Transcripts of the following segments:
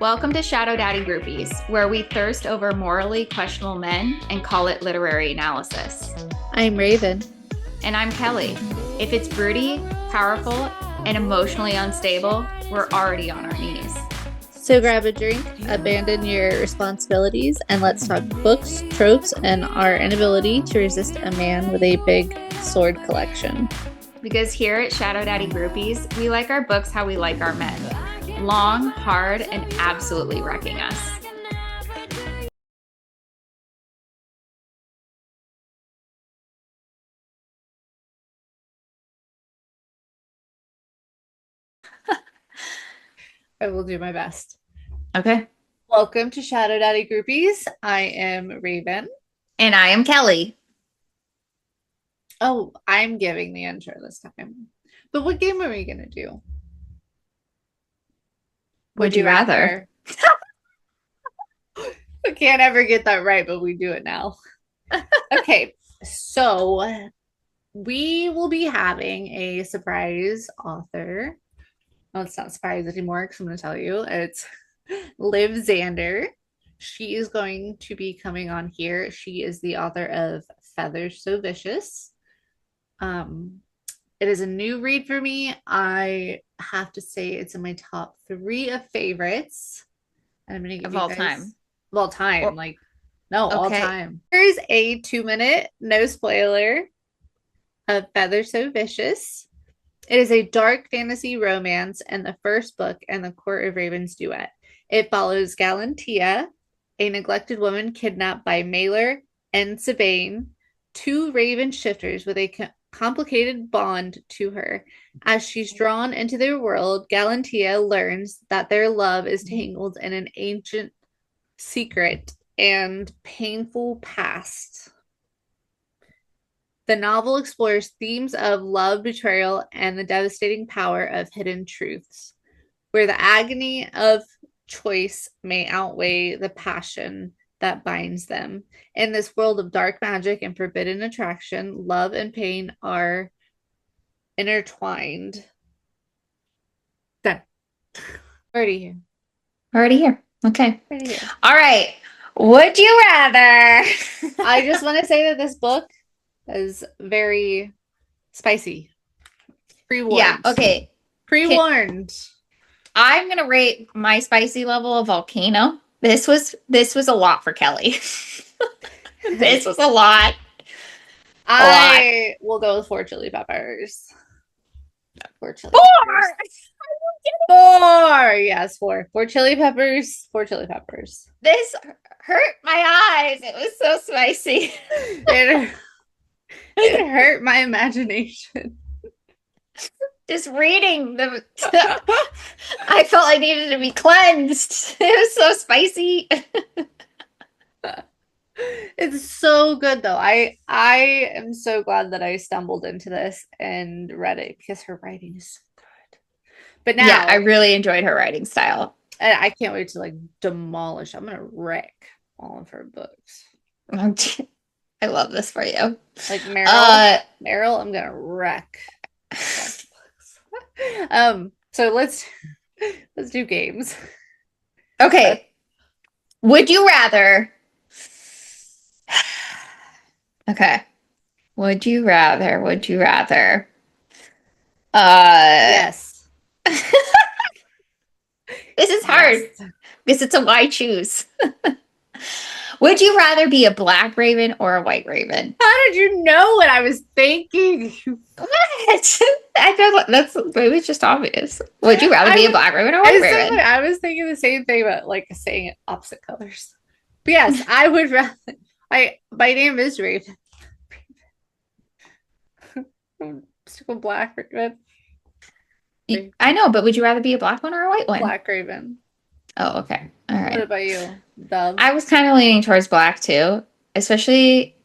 Welcome to Shadow Daddy Groupies, where we thirst over morally questionable men and call it literary analysis. I'm Raven. And I'm Kelly. If it's broody, powerful, and emotionally unstable, we're already on our knees. So grab a drink, abandon your responsibilities, and let's talk books, tropes, and our inability to resist a man with a big sword collection. Because here at Shadow Daddy Groupies, we like our books how we like our men. Long, hard, and absolutely wrecking us. I will do my best. Okay. Welcome to Shadow Daddy Groupies. I am Raven. And I am Kelly. Oh, I'm giving the intro this time. But what game are we going to do? Would you rather? I can't ever get that right, but we do it now. Okay, so we will be having a surprise author. Well, it's not a surprise anymore because I'm going to tell you. It's Liv Xander. She is going to be coming on here. She is the author of Feathers So Vicious. It is a new read for me. I have to say it's in my top 3 of favorites. And I'm going to give Of you all guys time. of all time. Or- like, no, all Okay. time. Here's a 2-minute, no spoiler, of Feathers So Vicious. It is a dark fantasy romance and the first book in the Court of Ravens duet. It follows Galantia, a neglected woman kidnapped by Mailer and Sabine, 2 raven shifters with a complicated bond to her. As she's drawn into their world, Galantia learns that their love is tangled in an ancient secret and painful past. The novel explores themes of love, betrayal, and the devastating power of hidden truths, where the agony of choice may outweigh the passion that binds them. In this world of dark magic and forbidden attraction, love and pain are intertwined. Done. Already here. Already here. Okay. Already here. All right. Would you rather? I just want to say that this book is very spicy. Pre-warned. Yeah. Okay. Pre-warned. I'm gonna rate my spicy level a volcano. This was a lot for Kelly. This was a lot. I will go with 4 chili peppers. 4 chili 4! peppers. 4! Yes, 4. 4 chili peppers. 4 chili peppers. This hurt my eyes. It was so spicy. It hurt my imagination. Just reading the I felt I needed to be cleansed. It was so spicy. It's so good though. I am so glad that I stumbled into this and read it because her writing is so good. But now, yeah, I really enjoyed her writing style. And I can't wait to like demolish. I'm gonna wreck all of her books. I love this for you. Like Meryl, I'm gonna wreck. So let's do games. Okay. Would you rather? Okay. Would you rather? Yes. This is hard because it's a why choose. Would you rather be a black raven or a white raven? How did you know what I was thinking? What? I feel like that's maybe it's just obvious. Would you rather be a black raven or white raven? I was thinking the same thing, but like saying it opposite colors. But yes, I would rather. My name is Raven. Stick with black raven. I know, but would you rather be a black one or a white one? Black raven. Oh, okay. All right. What about you, Dove? I was kind of leaning towards black too, especially.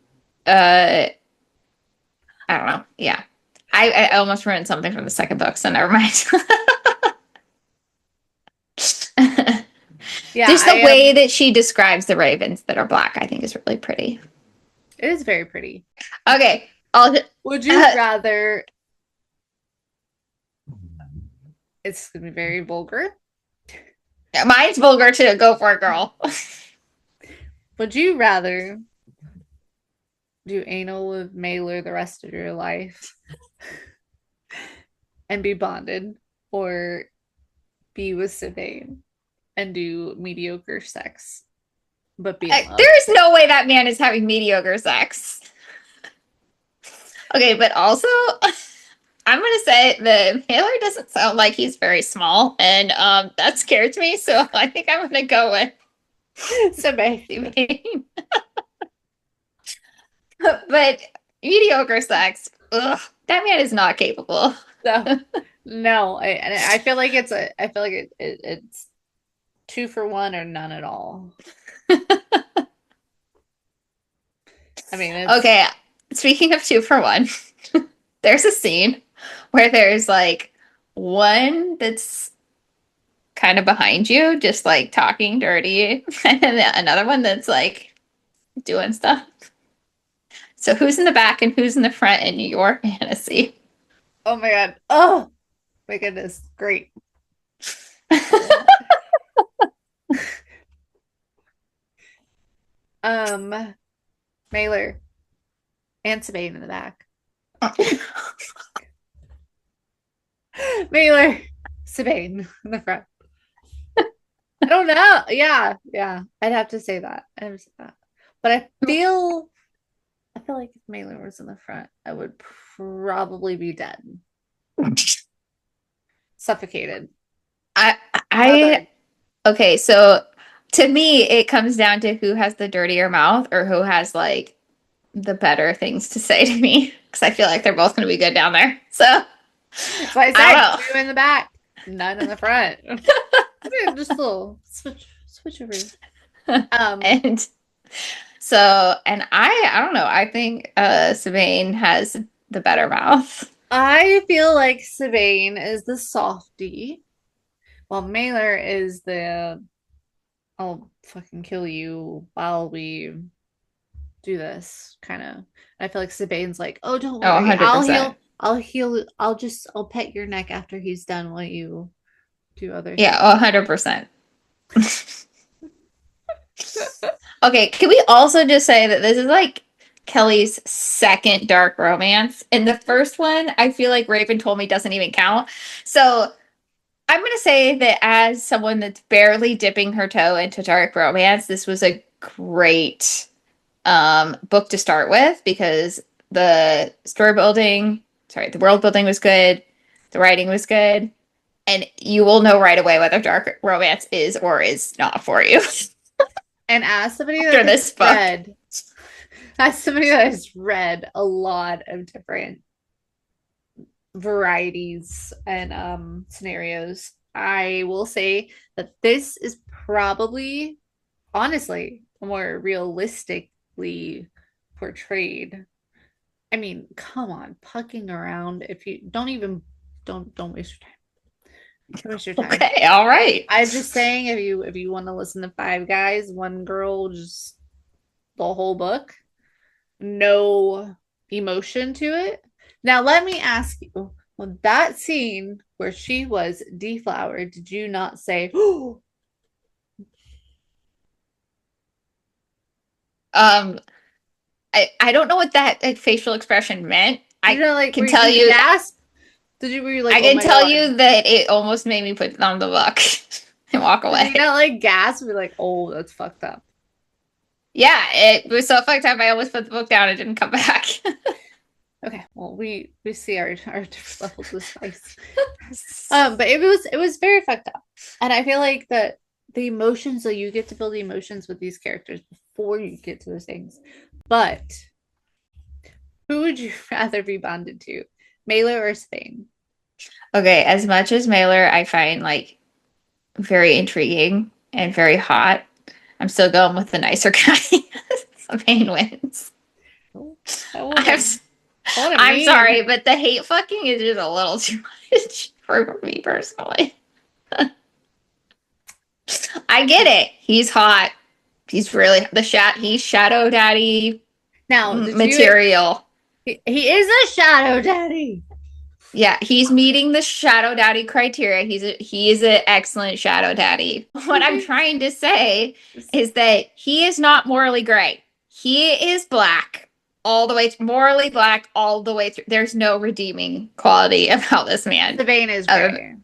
I don't know. Yeah, I almost ruined something from the second book, so never mind. Yeah, just the way that she describes the ravens that are black, I think is really pretty. It is very pretty. Okay, would you rather? It's gonna be very vulgar. Mine's vulgar too. Go for it, girl. Would you rather do anal with Mailer the rest of your life and be bonded, or be with Sylvain and do mediocre sex but be in love? There is no way that man is having mediocre sex. Okay, but also, I'm gonna say the Mailer doesn't sound like he's very small, and that scares me. So I think I'm gonna go with Sylvain. Sylvain. But mediocre sex, ugh, that man is not capable. No, no. I feel like I feel like it's 2 for 1 or none at all. I mean, it's Okay, speaking of 2 for 1, there's a scene where there's like one that's kind of behind you, just like talking dirty, and then another one that's like doing stuff. So who's in the back and who's in the front in your fantasy? oh my God. Oh my goodness. Great. I love it. Mailer and Sabine in the back. Mailer, Sabine in the front. I don't know. Yeah, yeah. I'd have to say that. I have to say that. But I feel like if Mailer was in the front, I would probably be dead. Suffocated. I Smothered. I okay, so to me it comes down to who has the dirtier mouth or who has like the better things to say to me because I feel like they're both going to be good down there. So That's why I I said don't two in the back, none in the front. Yeah, just a little switch over. know. And so and I don't know. I think Sabine has the better mouth. I feel like Sabine is the softie, while Mailer is the I'll fucking kill you while we do this kind of. I feel like Sabane's like, oh, don't Oh, worry,100%. I'll heal, I'll pet your neck after he's done while you do other Yeah, things. 100%. Okay, can we also just say that this is like Kelly's second dark romance? And the first one, I feel like Raven told me doesn't even count. So I'm going to say that as someone that's barely dipping her toe into dark romance, this was a great book to start with because the story building, sorry, the world building was good, the writing was good, and you will know right away whether dark romance is or is not for you And as somebody after that has this book. read, as somebody that has read a lot of different varieties and scenarios, I will say that this is probably honestly more realistically portrayed. I mean, come on, pucking around. If you don't even don't waste your time. Don't waste your time. Okay, all right. I'm just saying if you want to listen to five guys, one girl, just the whole book, no emotion to it. Now let me ask you, well, that scene where she was deflowered, did you not say, oh, Um, I don't know what that like, facial expression meant. did you not like Can were you, tell did you you, gasp? Were you like, I oh can my tell God? you that it almost made me put down the book and walk Did you away. not like gasp? Be like, oh, that's fucked up. Yeah, it was so fucked up. I almost put the book down and didn't come back. Okay, well, we see our different levels of spice. But it was very fucked up, and I feel like that the emotions, so you get to build the emotions with these characters before you get to those things. But who would you rather be bonded to, Mela or Spain? Okay, as much as Mailer I find like very intriguing and very hot, I'm still going with the nicer guy. Spain wins. Oh, that I'm woman. What a I'm sorry, mean. but the hate fucking is just a little too much for me personally. I get it. He's hot. He's really he's shadow daddy Now, did you? material. He is a shadow daddy. Yeah, he's meeting the shadow daddy criteria. He is an excellent shadow daddy. What I'm Sabine trying to say is is that he is not morally gray. He is black all the way, morally black all the way through. There's no redeeming quality about this man. Sabine is Uh, gray.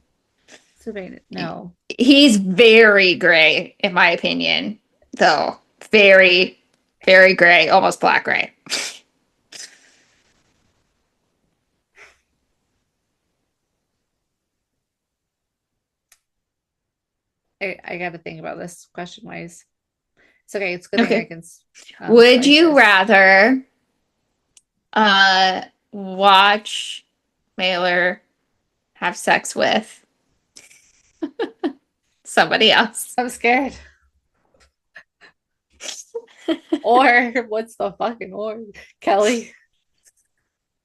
Sabine, no. he's very gray, in my opinion, though. Very, very gray, almost black gray. I got to think about this question wise. It's okay. It's a good thing I Okay. can Would slice you this. rather watch Mailer have sex with somebody else I'm scared. Or what's the fucking or? Kelly.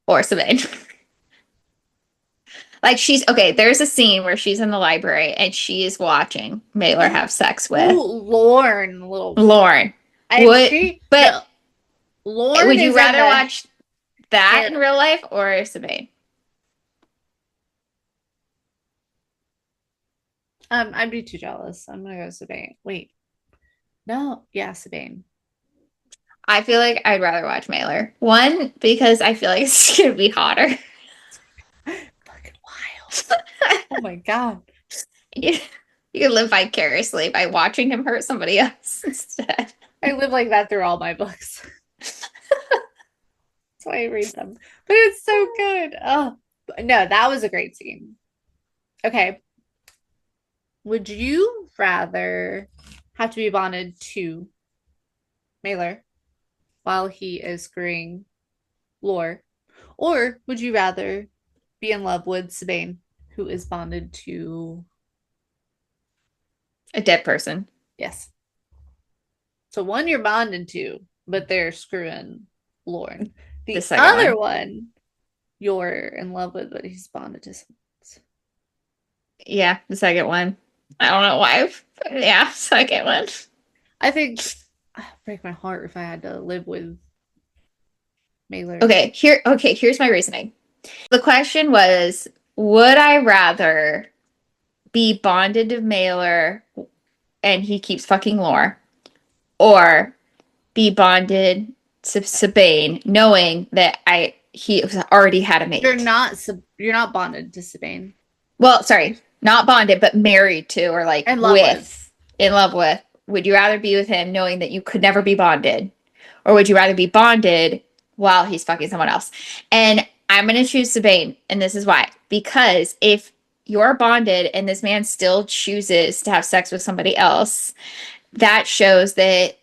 or Sabine? Like she's okay, there's a scene where she's in the library and she is watching Mailer have sex with Oh, Lorne, little. Lauren. And Would she, but no, Lorne would you is in rather the watch that hair. in real life or Sabine? I'd be too jealous. I'm gonna go Sabine. Wait, no, yeah, Sabine. I feel like I'd rather watch Mailer. One, because I feel like it's gonna be hotter. Fucking wild. Oh my God. You, you can live vicariously by watching him hurt somebody else instead. I live like that through all my books. That's why I read them. But it's so good. Oh, no, that was a great scene. Okay. Would you rather have to be bonded to Mailer while he is screwing Lore? Or would you rather be in love with Sabine, who is bonded to, A dead person. yes. So one you're bonded to, but they're screwing Lorne. The The second other one. one you're in love with, but he's bonded to someone else. Yeah, the second one. I don't know why. Yeah, second one. I think break my heart if I had to live with Mailer. Okay, here's my reasoning. The question was, would I rather be bonded to Mailer and he keeps fucking Lore, or be bonded to Sabine knowing that I he already had a mate? You're not bonded to Sabine. Well, sorry, not bonded, but married to or like In love with. with, in love with. Would you rather be with him knowing that you could never be bonded? Or would you rather be bonded while he's fucking someone else? And I'm going to choose Sabine. And this is why. Because if you're bonded and this man still chooses to have sex with somebody else, that shows that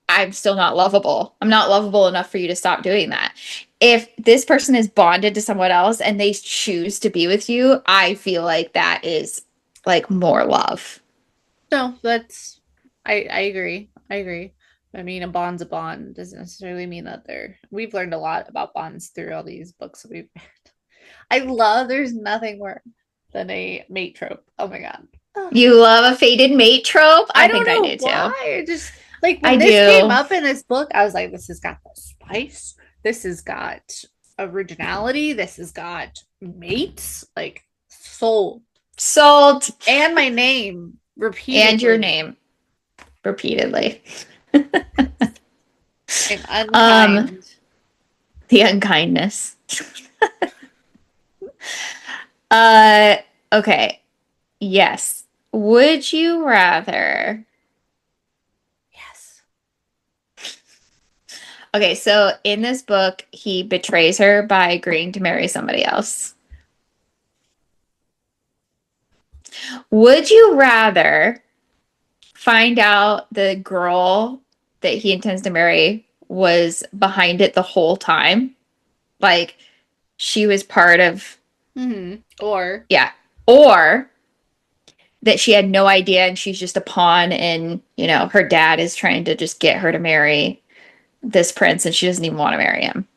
I'm still not lovable. I'm not lovable enough for you to stop doing that. If this person is bonded to someone else and they choose to be with you, I feel like that is like more love. No, that's I agree. I agree. I mean, a bond's a bond doesn't necessarily mean that we've learned a lot about bonds through all these books that we've read. I love there's nothing more than a mate trope. Oh my God. Ugh. You love a fated mate trope? I I don't think I know do too. why. It just like I when this came do. up in this book, I was like, this has got the spice. This has got originality. This has got mates, like soul. Sold. And my name And your repeatedly. name repeatedly. I'm Um, unkind. the unkindness. Uh, okay. Yes. Would you rather? Yes. Okay, so in this book, he betrays her by agreeing to marry somebody else. Would you rather find out the girl that he intends to marry was behind it the whole time? Like she was part of, Or yeah. Or that she had no idea and she's just a pawn and, her dad is trying to just get her to marry this prince and she doesn't even want to marry him.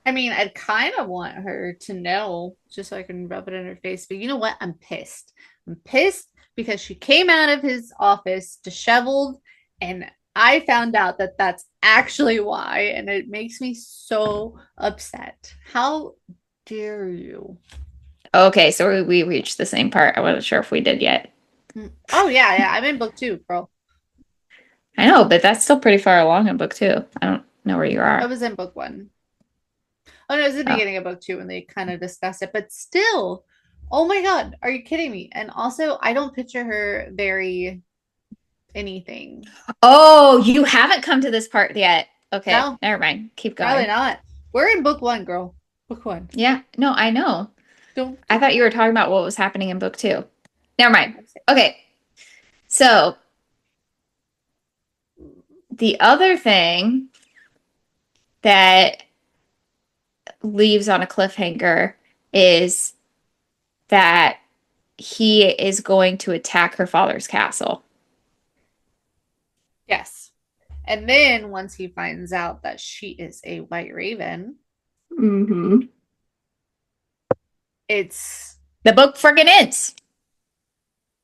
I mean, I'd kind of want her to know just so I can rub it in her face. But you know what? I'm pissed. I'm pissed because she came out of his office disheveled, and I found out that that's actually why, and it makes me so upset. How dare you? Okay, so we reached the same part. I wasn't sure if we did yet. Oh yeah, yeah. I'm in book two, girl. I know, but that's still pretty far along in book two. I don't know where you I are. was in book one. Oh no, it was the Oh. beginning of book two when they kind of discussed it, but still, oh my God, are you kidding me? And also, I don't picture her very anything. Oh, you haven't come to this part yet. Okay, No, never mind. Keep probably going. not. We're in book one, girl. Book one. Yeah, no, I know. Don't. I thought you were talking about what was happening in book two. Never mind. I'm saying. Okay, so the other thing that leaves on a cliffhanger is that he is going to attack her father's castle. Yes. And then once he finds out that she is a white raven, Mm-hmm. it's The book friggin' ends.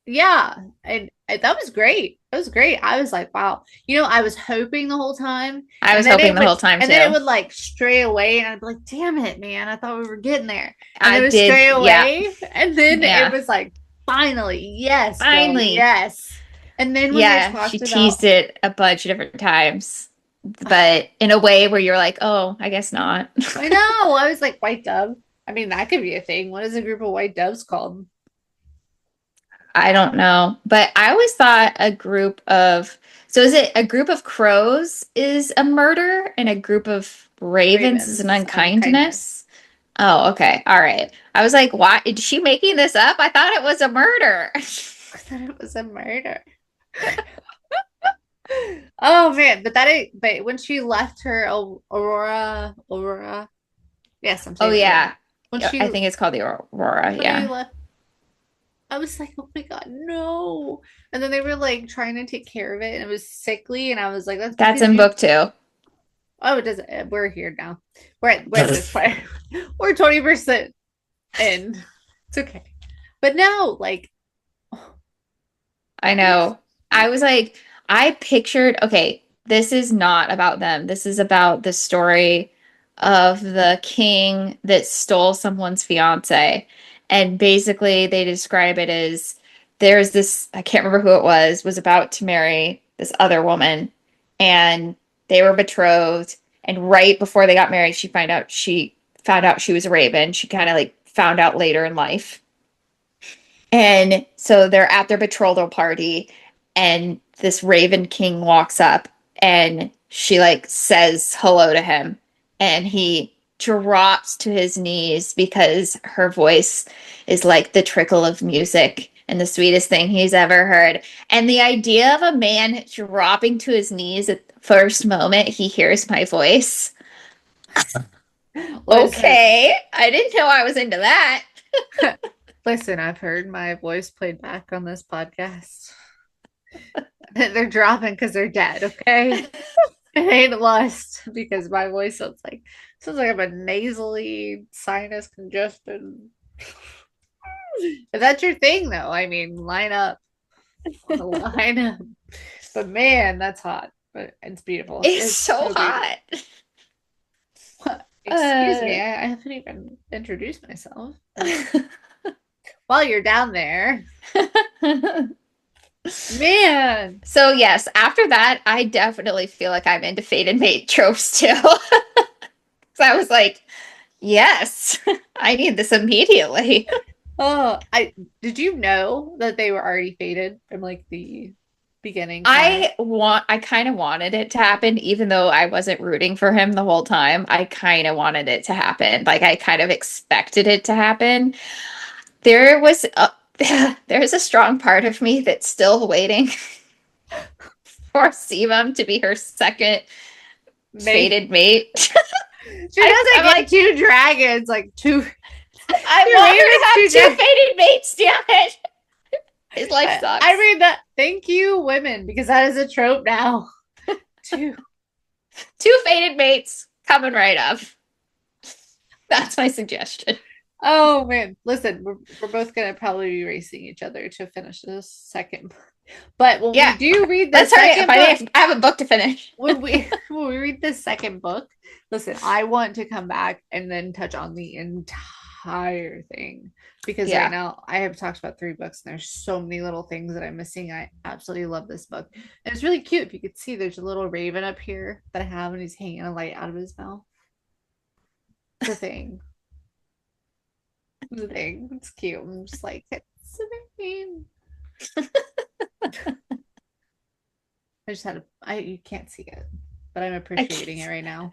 yeah, and that was great. That was great. I was like, wow. I was hoping the whole time, I was and then hoping it the would, whole time and then it too. would like stray away, and I'd be like, damn it, man! I thought we were getting there, and I it would did, stray yeah, away, and then it yeah. was like, finally, yes, girl, Finally. yes. And then when they Yeah, she talked teased about, it a bunch of different times, but in a way where you're like, oh, I guess not. I know, I was like, white dove. I mean, that could be a thing. What is a group of white doves called? I don't know. But I always thought a group of, so is it a group of crows is a murder and a group of ravens is Ravens an is unkindness. unkindness? Oh, okay. All right. I was like, why is she making this up? I thought it was a murder. I thought it was a murder. Oh man, but when she left her Aurora, yes, I'm Oh saying it right. yeah. When Yeah, she I think it's called the Aurora. when they Yeah. left, I was like, oh my God, no. And then they were like trying to take care of it, and it was sickly, and I was like, that's That's because in you. book two. Oh, it doesn't. We're here now. We're at this point. We're 20% in. It's okay. But no, like, I it's know. I was like, I pictured, okay, this is not about them. This is about the story of the king that stole someone's fiance. And basically, they describe it as there's this, I can't remember who it was about to marry this other woman, and they were betrothed. And right before they got married, she found out she was a raven. She kind of like found out later in life. And so they're at their betrothal party, and this Raven King walks up and she like says hello to him, and he drops to his knees because her voice is like the trickle of music and the sweetest thing he's ever heard. And the idea of a man dropping to his knees at the first moment he hears my voice. listen, Okay, I didn't know I was into that. listen, I've heard my voice played back on this podcast. They're dropping because they're dead, okay? It ain't lust because my voice sounds like I'm a nasally sinus congestion. If that's your thing though, I mean, line up. Line up. But man, that's hot. But it's beautiful. It's It's so so beautiful. hot. Excuse me, Uh, I haven't even introduced myself. While you're down there, man. So yes, after that, I definitely feel like I'm into fated mate tropes too. So I was like, yes, I need this immediately. Oh, I did you know that they were already fated from like the beginning part? I kind of wanted it to happen, even though I wasn't rooting for him the whole time. I kind of wanted it to happen. Like I kind of expected it to happen. There was a, there's a strong part of me that's still waiting for Sebum to be her second May fated mate. she doesn't I'm get like, two dragons, like two I two want ravens, her two to have dragons. two fated mates, damn it. His life I sucks. mean that. Thank you, women, because that is a trope now. Two. Two fated mates coming right up. That's my suggestion. Oh man, listen, we're both gonna probably be racing each other to finish this second. But when we Yeah. do read the Let's hurry up. second book, I have a book to finish. when we read the second book, listen, I want to come back and then touch on the entire thing because right Yeah. now I have talked about 3 books and there's so many little things that I'm missing. I absolutely love this book. And it's really cute. If you could see, there's a little raven up here that I have, and he's hanging a light out of his mouth. The thing. The thing. It's cute. I'm just like, it's amazing. I just had a I you can't see it, but I'm I appreciating it can't. right now.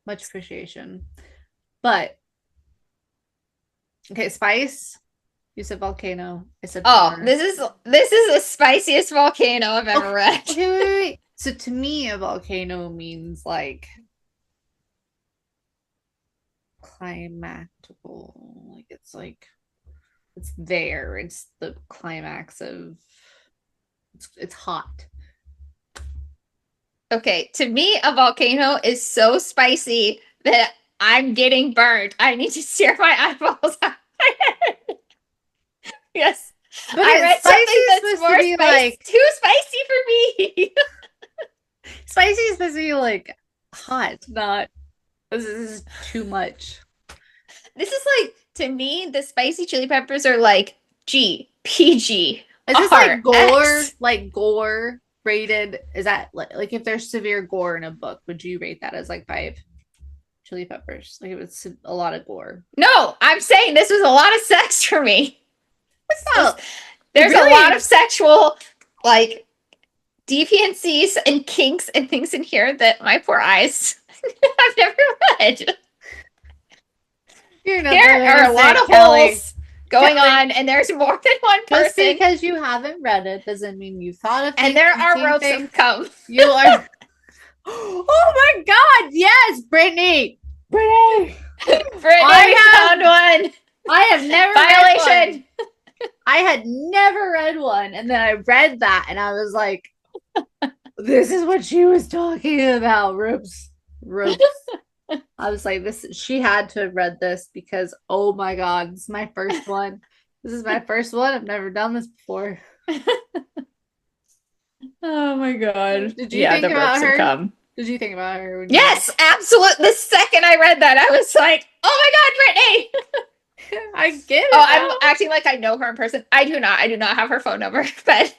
Much appreciation. But okay, spice. You said volcano. I said Oh, fire. this is the spiciest volcano I've Okay, ever read. wait. So to me, a volcano means like climactical. Like it's there. It's the climax of it's hot. Okay, to me, a volcano is so spicy that I'm getting burned. I need to stare my eyeballs out. Yes. But I it's read spicy something is that's supposed to more be spicy, like too spicy for me. spicy is supposed to be like hot, not this is too much. This is like, to me, the spicy chili peppers are like G, PG, Is this R, X. like gore rated? Is that like if there's severe gore in a book, would you rate that as like 5 chili peppers? Like it was a lot of gore. No, I'm saying this was a lot of sex for me. Oh, There's a lot of really? sexual, like, deviancies and kinks and things in here that my poor eyes have never read. You're not There that are a lot innocent, of Kelly. holes going Kelly, on, and there's more than one just person, because you haven't read it doesn't mean you thought of and things there and are seen ropes things. of cum. You are. Oh my God! Yes, Brittany. Brittany. Brittany, we found one. I have never read one. Violation. I had never read one, and then I read that, and I was like, "This is what she was talking about, ropes, ropes." I was like, "This." She had to have read this because, oh my God, this is my first one. This is my first one. I've never done this before. Oh my god. Did you Yeah, think the about ropes have her? come. Did you think about her when you Yes, absolutely. The second I read that, I was like, oh my god, Brittany. read? I get Oh, it I'm now. acting like I know her in person. I do not. I do not have her phone number, but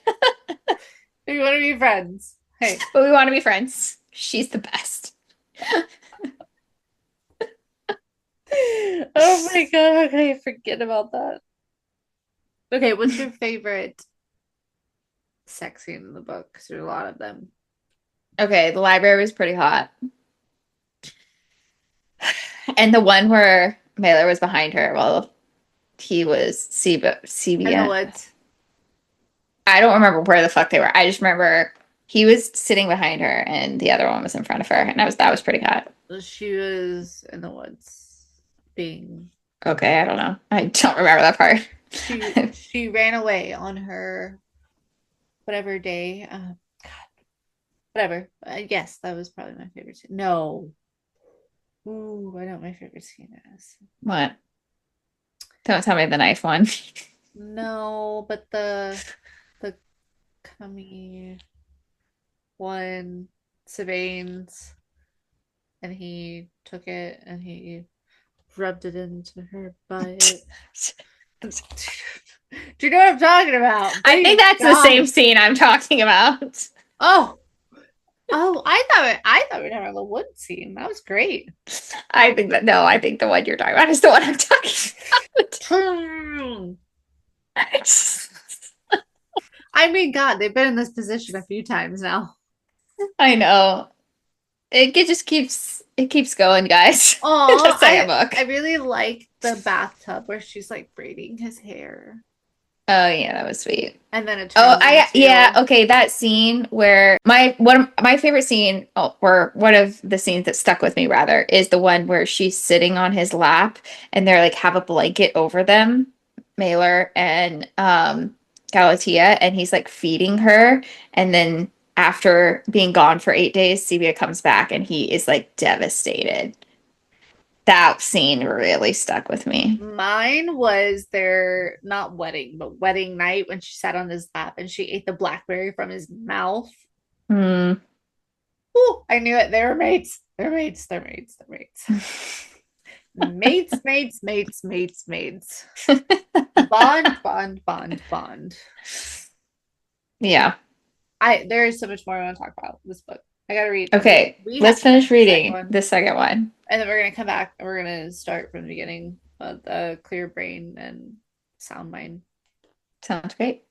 We want to be friends. Hey, but we want to be friends. She's the best. oh my God. Okay, forget about that. Okay, what's your favorite sex scene in the book? Because there's a lot of them. Okay, the library was pretty hot. And the one where Mailer was behind her while he was In the CB. woods. I don't remember where the fuck they were. I just remember he was sitting behind her and the other one was in front of her, and that was pretty hot. She was in the woods being Okay, I don't know. I don't remember that part. she ran away on her whatever day. God, whatever. Yes, that was probably my favorite scene. No. Ooh, I know what my favorite scene is. What? Don't tell me the knife one. No, but the cummy one, Sabane's, and he took it and he rubbed it into her butt. Do you know what I'm talking about? I think Please, that's the same God. scene I'm talking about. Oh, oh, I thought we were talking about the wood scene. That was great. I think that no, I think the one you're talking about is the one I'm talking I about. mean, God, they've been in this position a few times now. I know. It keeps going, guys. The Oh, second book. I really like the bathtub where she's like braiding his hair, Oh yeah, that was sweet. and then it Oh, turns I yeah, into okay, that scene where my favorite scene, oh, or one of the scenes that stuck with me rather, is the one where she's sitting on his lap and they're like have a blanket over them, Mailer and Galatea, and he's like feeding her, and then after being gone for 8 days, Sebia comes back and he is like devastated. That scene really stuck with me. Mine was their not wedding, but wedding night when she sat on his lap and she ate the blackberry from his mouth. Hmm. Ooh, I knew it. They were mates. They're mates. They're mates. They're mates. Mates, mates, mates, mates, mates. Bond, bond, bond, bond. Yeah. There is so much more I want to talk about this book. I gotta read. Okay, We have let's to finish finish the second reading one, the second one. and then we're gonna come back and we're gonna start from the beginning of the clear brain and sound mind. Sounds great.